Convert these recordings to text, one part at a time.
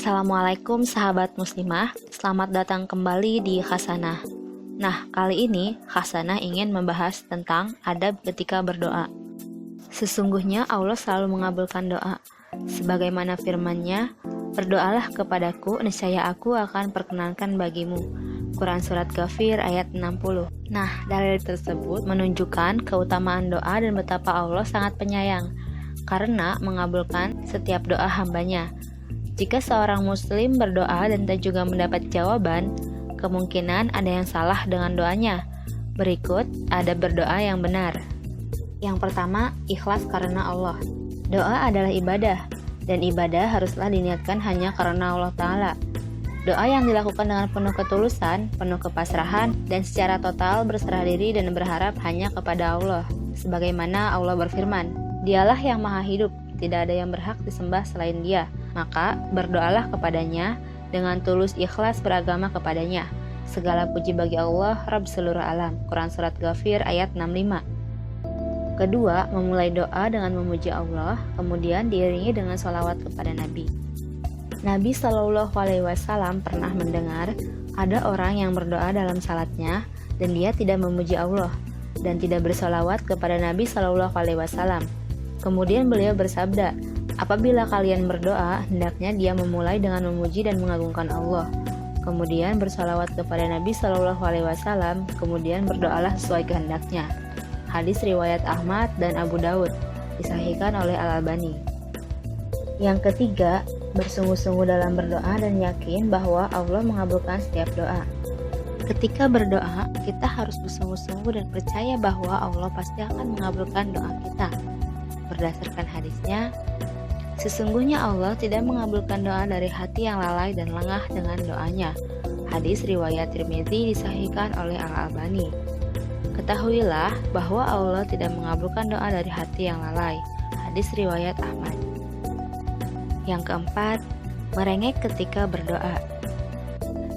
Assalamualaikum sahabat muslimah, selamat datang kembali di Khasanah. Nah, kali ini Khasanah ingin membahas tentang adab ketika berdoa. Sesungguhnya Allah selalu mengabulkan doa. Sebagaimana firman-Nya, "Berdoalah kepadaku, niscaya aku akan perkenankan bagimu." Quran Surat Ghafir ayat 60. Nah, dalil tersebut menunjukkan keutamaan doa dan betapa Allah sangat penyayang, karena mengabulkan setiap doa hambanya. Jika seorang muslim berdoa dan tak juga mendapat jawaban, kemungkinan ada yang salah dengan doanya. Berikut adab berdoa yang benar. Yang pertama, ikhlas karena Allah. Doa adalah ibadah, dan ibadah haruslah diniatkan hanya karena Allah Ta'ala. Doa yang dilakukan dengan penuh ketulusan, penuh kepasrahan, dan secara total berserah diri dan berharap hanya kepada Allah. Sebagaimana Allah berfirman, "Dialah yang maha hidup, tidak ada yang berhak disembah selain Dia. Maka berdoalah kepadanya dengan tulus ikhlas beragama kepadanya. Segala puji bagi Allah, Rabb seluruh alam." Quran Surat Ghafir ayat 65. Kedua, memulai doa dengan memuji Allah, kemudian diiringi dengan sholawat kepada Nabi. Nabi Shallallahu Alaihi Wasallam pernah mendengar ada orang yang berdoa dalam salatnya dan dia tidak memuji Allah dan tidak bersholawat kepada Nabi Shallallahu Alaihi Wasallam. Kemudian beliau bersabda, "Apabila kalian berdoa, hendaknya dia memulai dengan memuji dan mengagungkan Allah. Kemudian bersalawat kepada Nabi Shallallahu Alaihi Wasallam. Kemudian berdoalah sesuai kehendaknya." Hadis riwayat Ahmad dan Abu Daud, disahihkan oleh Al-Albani. Yang ketiga, bersungguh-sungguh dalam berdoa dan yakin bahwa Allah mengabulkan setiap doa. Ketika berdoa, kita harus bersungguh-sungguh dan percaya bahwa Allah pasti akan mengabulkan doa kita. Berdasarkan hadisnya, sesungguhnya Allah tidak mengabulkan doa dari hati yang lalai dan lengah dengan doanya. Hadis riwayat Tirmidzi, disahihkan oleh Al-Albani. Ketahuilah bahwa Allah tidak mengabulkan doa dari hati yang lalai. Hadis riwayat Ahmad. Yang keempat, merengek ketika berdoa.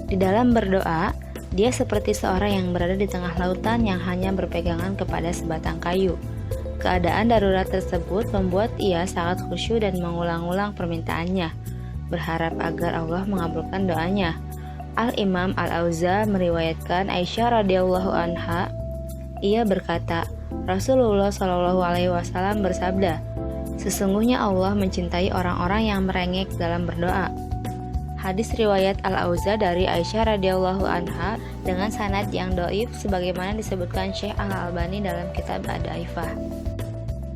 Di dalam berdoa, dia seperti seorang yang berada di tengah lautan yang hanya berpegangan kepada sebatang kayu. Keadaan darurat tersebut membuat ia sangat khusyuk dan mengulang-ulang permintaannya, berharap agar Allah mengabulkan doanya. Al-Imam Al-Auza meriwayatkan Aisyah radhiyallahu anha, ia berkata, Rasulullah Shallallahu Alaihi Wasallam bersabda, "Sesungguhnya Allah mencintai orang-orang yang merengek dalam berdoa." Hadis riwayat Al-Auza dari Aisyah radhiyallahu anha dengan sanad yang dhaif sebagaimana disebutkan Syekh Al-Albani dalam kitab Ad-Dhaifah.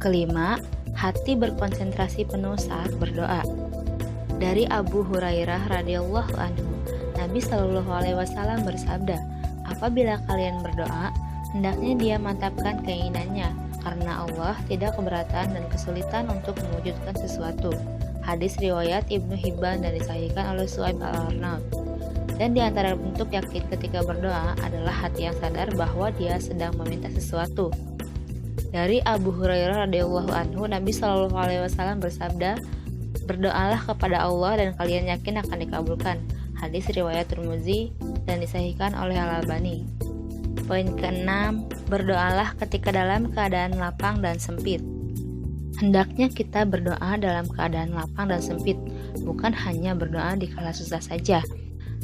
Kelima, hati berkonsentrasi penuh saat berdoa. Dari Abu Hurairah radhiyallahu anhu, Nabi Shallallahu Alaihi Wasallam bersabda, "Apabila kalian berdoa, hendaknya dia mantapkan keinginannya, karena Allah tidak keberatan dan kesulitan untuk mewujudkan sesuatu." Hadis riwayat Ibnu Hibban dan disahihkan oleh Suhaib Al-Arnaud. Dan di antara bentuk yakin ketika berdoa adalah hati yang sadar bahwa dia sedang meminta sesuatu. Dari Abu Hurairah radhiyallahu anhu, Nabi Shallallahu Alaihi Wasallam bersabda, "Berdoalah kepada Allah dan kalian yakin akan dikabulkan." Hadis riwayat Tirmidzi dan disahihkan oleh Al-Albani. Poin keenam, berdoalah ketika dalam keadaan lapang dan sempit. Hendaknya kita berdoa dalam keadaan lapang dan sempit, bukan hanya berdoa di kala susah saja.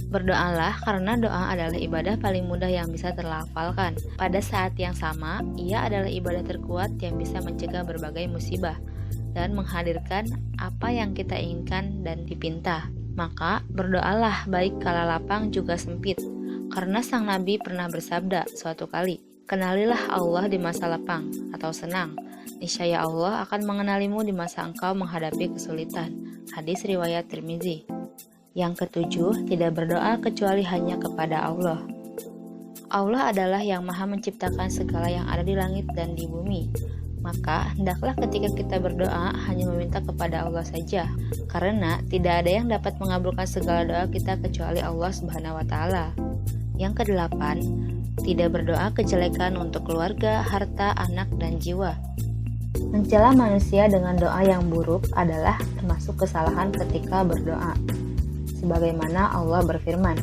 Berdoalah karena doa adalah ibadah paling mudah yang bisa terlafalkan. Pada saat yang sama, ia adalah ibadah terkuat yang bisa mencegah berbagai musibah dan menghadirkan apa yang kita inginkan dan dipinta. Maka berdoalah baik kala lapang juga sempit. Karena sang Nabi pernah bersabda suatu kali, "Kenalilah Allah di masa lapang atau senang. Niscaya Allah akan mengenalimu di masa engkau menghadapi kesulitan." Hadis riwayat Tirmidzi. Yang ketujuh, tidak berdoa kecuali hanya kepada Allah. Allah adalah yang maha menciptakan segala yang ada di langit dan di bumi. Maka hendaklah ketika kita berdoa hanya meminta kepada Allah saja, karena tidak ada yang dapat mengabulkan segala doa kita kecuali Allah Subhanahu wa Ta'ala. Yang kedelapan, tidak berdoa kejelekan untuk keluarga, harta, anak, dan jiwa. Mencela manusia dengan doa yang buruk adalah termasuk kesalahan ketika berdoa. Sebagaimana Allah berfirman,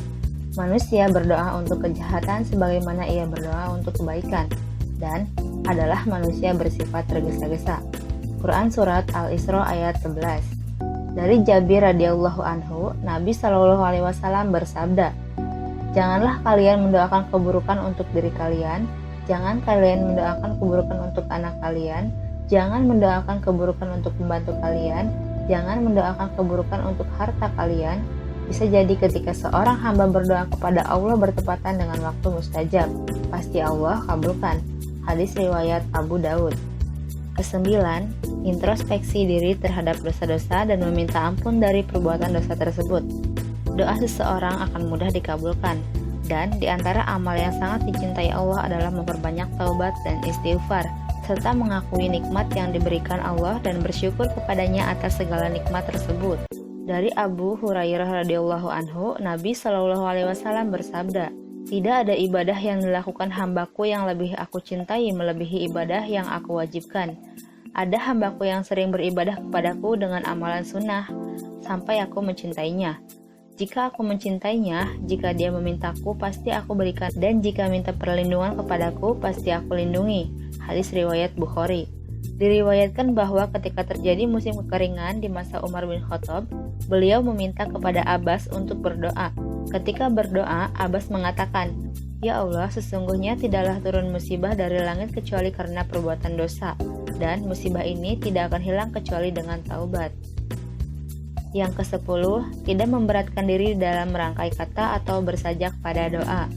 "Manusia berdoa untuk kejahatan sebagaimana ia berdoa untuk kebaikan, dan adalah manusia bersifat tergesa-gesa." Quran Surat Al-Isra ayat 11. Dari Jabir radhiyallahu anhu, Nabi Shallallahu alaihi wasallam bersabda, "Janganlah kalian mendoakan keburukan untuk diri kalian, jangan kalian mendoakan keburukan untuk anak kalian, jangan mendoakan keburukan untuk pembantu kalian, jangan mendoakan keburukan untuk harta kalian." Bisa jadi ketika seorang hamba berdoa kepada Allah bertepatan dengan waktu mustajab, pasti Allah kabulkan. Hadis riwayat Abu Daud. Kesembilan, introspeksi diri terhadap dosa-dosa dan meminta ampun dari perbuatan dosa tersebut. Doa seseorang akan mudah dikabulkan, dan di antara amal yang sangat dicintai Allah adalah memperbanyak taubat dan istighfar, serta mengakui nikmat yang diberikan Allah dan bersyukur kepadanya atas segala nikmat tersebut. Dari Abu Hurairah radhiyallahu anhu, Nabi Shallallahu alaihi wasallam bersabda, "Tidak ada ibadah yang dilakukan hambaku yang lebih aku cintai melebihi ibadah yang aku wajibkan. Ada hambaku yang sering beribadah kepadaku dengan amalan sunnah, sampai aku mencintainya. Jika aku mencintainya, jika dia memintaku, pasti aku berikan, dan jika minta perlindungan kepadaku, pasti aku lindungi." Hadis riwayat Bukhari. Diriwayatkan bahwa ketika terjadi musim kekeringan di masa Umar bin Khattab, beliau meminta kepada Abbas untuk berdoa. Ketika berdoa, Abbas mengatakan, "Ya Allah, sesungguhnya tidaklah turun musibah dari langit kecuali karena perbuatan dosa, dan musibah ini tidak akan hilang kecuali dengan taubat." Yang ke-10, tidak memberatkan diri dalam merangkai kata atau bersajak pada doa.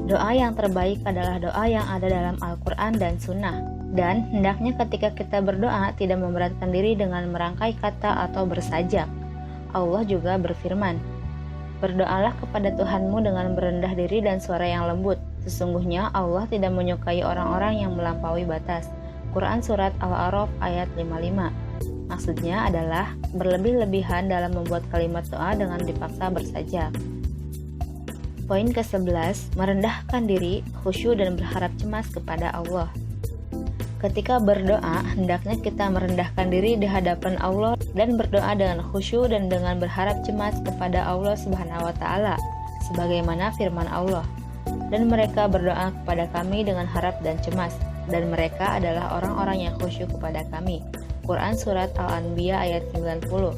Doa yang terbaik adalah doa yang ada dalam Al-Quran dan Sunnah. Dan hendaknya ketika kita berdoa tidak memberatkan diri dengan merangkai kata atau bersajak. Allah juga berfirman, "Berdoalah kepada Tuhanmu dengan berendah diri dan suara yang lembut. Sesungguhnya Allah tidak menyukai orang-orang yang melampaui batas." Quran Surat Al-A'raf ayat 55. Maksudnya adalah berlebih-lebihan dalam membuat kalimat doa dengan dipaksa bersajak. Poin ke-11, merendahkan diri, khusyuk dan berharap cemas kepada Allah. Ketika berdoa, hendaknya kita merendahkan diri di hadapan Allah dan berdoa dengan khusyuk dan dengan berharap cemas kepada Allah Subhanahu wa taala, sebagaimana firman Allah. Dan mereka berdoa kepada kami dengan harap dan cemas, dan mereka adalah orang-orang yang khusyuk kepada kami. Quran Surat Al-Anbiya ayat 90.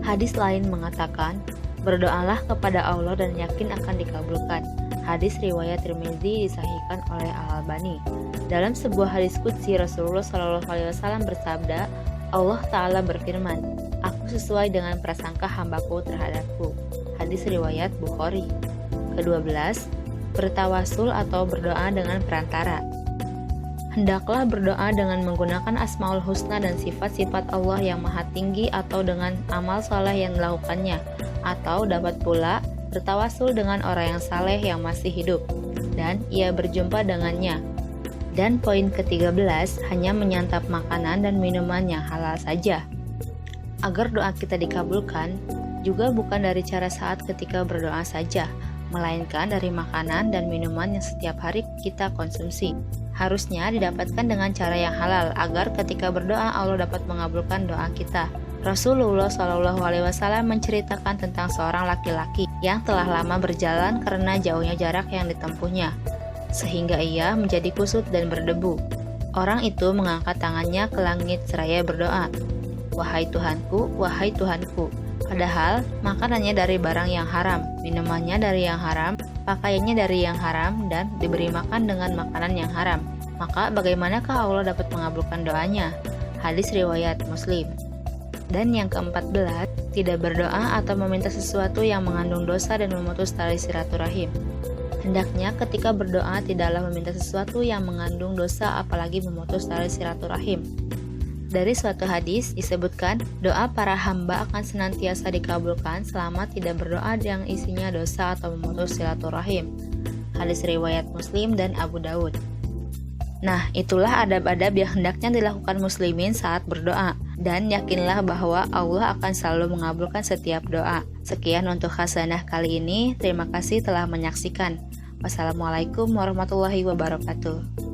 Hadis lain mengatakan, "Berdoalah kepada Allah dan yakin akan dikabulkan." Hadis riwayat Tirmizi disahihkan oleh Al-Albani. Dalam sebuah hadis qudsi, Rasulullah SAW bersabda, Allah Ta'ala berfirman, "Aku sesuai dengan prasangka hambaku terhadapku." Hadis riwayat Bukhari. Ke-12, bertawasul atau berdoa dengan perantara. Hendaklah berdoa dengan menggunakan Asmaul Husna dan sifat-sifat Allah yang maha tinggi atau dengan amal saleh yang dilakukannya, atau dapat pula bertawasul dengan orang yang saleh yang masih hidup, dan ia berjumpa dengannya. Dan poin ke-13, hanya menyantap makanan dan minuman yang halal saja. Agar doa kita dikabulkan, juga bukan dari cara saat ketika berdoa saja, melainkan dari makanan dan minuman yang setiap hari kita konsumsi. Harusnya didapatkan dengan cara yang halal, agar ketika berdoa Allah dapat mengabulkan doa kita. Rasulullah SAW menceritakan tentang seorang laki-laki yang telah lama berjalan karena jauhnya jarak yang ditempuhnya, sehingga ia menjadi kusut dan berdebu. Orang itu mengangkat tangannya ke langit seraya berdoa, "Wahai Tuhanku, wahai Tuhanku." Padahal makanannya dari barang yang haram, minumannya dari yang haram, pakaiannya dari yang haram, dan diberi makan dengan makanan yang haram. Maka bagaimanakah Allah dapat mengabulkan doanya? Hadis riwayat Muslim. Dan yang ke-14, tidak berdoa atau meminta sesuatu yang mengandung dosa dan memutus tali silaturahim. Hendaknya ketika berdoa tidaklah meminta sesuatu yang mengandung dosa apalagi memutus tali silaturahim. Dari suatu hadis disebutkan, doa para hamba akan senantiasa dikabulkan selama tidak berdoa yang isinya dosa atau memutus silaturahim. Hadis riwayat Muslim dan Abu Daud. Nah, itulah adab-adab yang hendaknya dilakukan muslimin saat berdoa. Dan yakinlah bahwa Allah akan selalu mengabulkan setiap doa. Sekian untuk Hasanah kali ini. Terima kasih telah menyaksikan. Wassalamualaikum warahmatullahi wabarakatuh.